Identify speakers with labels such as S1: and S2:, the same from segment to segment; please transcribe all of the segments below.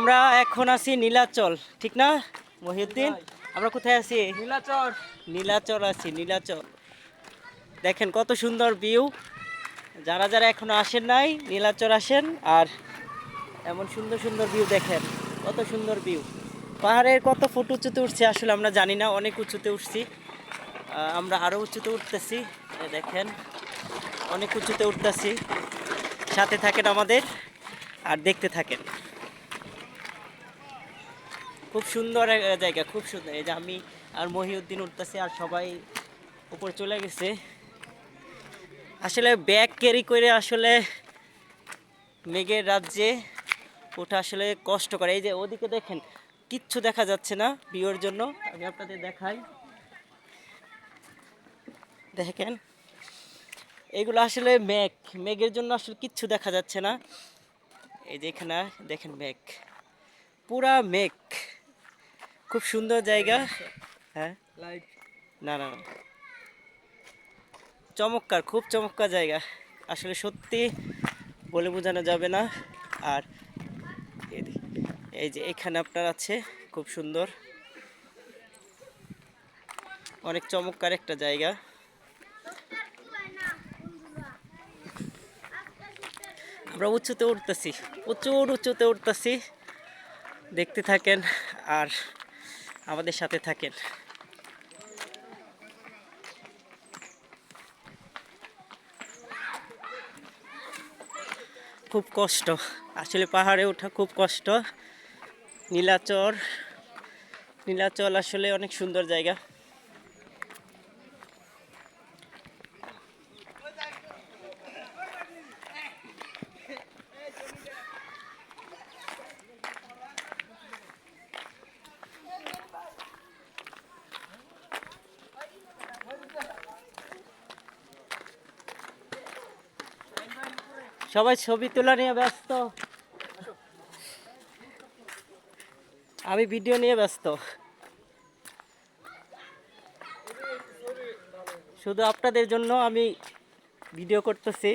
S1: আমরা এখন আছি নীলাচল, ঠিক না মহিউদ্দিন? আমরা কোথায় আছি?
S2: নীলাচল।
S1: নীলাচল আছি, নীলাচল। দেখেন কত সুন্দর ভিউ। যারা যারা এখনো আসেন নাই নীলাচল আসেন, আর এমন সুন্দর সুন্দর ভিউ দেখেন, কত সুন্দর ভিউ। পাহাড়ের কত ফুট উঁচুতে উঠছে আসলে আমরা জানি না, অনেক উঁচুতে উঠছি। আমরা আরও উঁচুতে উঠতেছি, দেখেন অনেক উঁচুতে উঠতেছি। সাথে থাকেন আমাদের আর দেখতে থাকেন। খুব সুন্দর জায়গা, খুব সুন্দর। এই যে আমি আর মহিউদ্দিন উঠতেছি, আর সবাই উপরে চলে গেছে। আসলে ব্যাগ ক্যারি করে আসলে মেঘের রাজ্যে ওঠা আসলে কষ্ট করে। এই যে ওদিকে দেখেন কিচ্ছু দেখা যাচ্ছে না ভিউর জন্য, আমি আপনাদের দেখাই। দেখেন এইগুলো আসলে মেঘের জন্য আসলে কিচ্ছু দেখা যাচ্ছে না। এই যে এখানে দেখেন মেঘ, পুরা মেঘ। খুব সুন্দর জায়গা। হ্যাঁ,
S2: লাইট।
S1: না না না, চমৎকার, খুব চমৎকার জায়গা আসলে, সত্যি বলে বোঝানো যাবে না। আর এই যে এখানে আপনার আছে, খুব সুন্দর, অনেক চমৎকার একটা জায়গা। আমরা উঁচুতে উঠতেছি, প্রচুর উঁচুতে উঠতেছি। দেখতে থাকেন আর আমাদের সাথে থাকেন। খুব কষ্ট আসলে, পাহাড়ে ওঠা খুব কষ্ট। নীলাচল, নীলাচল আসলে অনেক সুন্দর জায়গা। সবাই ছবি তোলা নিয়ে ব্যস্ত, আমি ভিডিও নিয়ে ব্যস্ত। শুধু আপনাদের জন্য আমি ভিডিও করতেছি,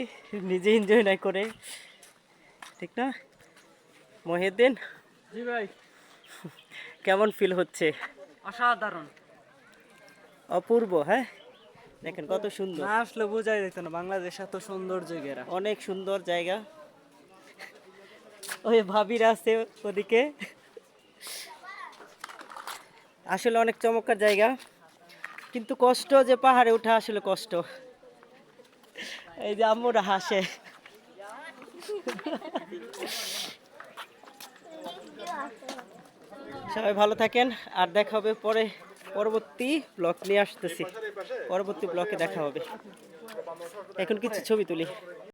S1: নিজে এনজয় না করে, ঠিক না মহিউদ্দিন?
S2: জি ভাই।
S1: কেমন ফিল হচ্ছে?
S2: অসাধারণ।
S1: অপূর্ব, হ্যাঁ। দেখেন কত সুন্দর,
S2: না আসলে বোঝাই যেত না বাংলাদেশ এত সুন্দর জায়গা।
S1: অনেক সুন্দর জায়গা। ওই ভাবিরা আছে ওদিকে, আসলে অনেক চমৎকার জায়গা, কিন্তু কষ্ট যে পাহাড়ে ওঠা আসলে কষ্ট। এই যে আম্মুরা হাসে। সবাই ভালো থাকেন, আর দেখা হবে পরে, পরবর্তী ব্লগ নিয়ে আসতেছি। পরবর্তী ব্লকে দেখা হবে। এখন কিছু ছবি তুলি।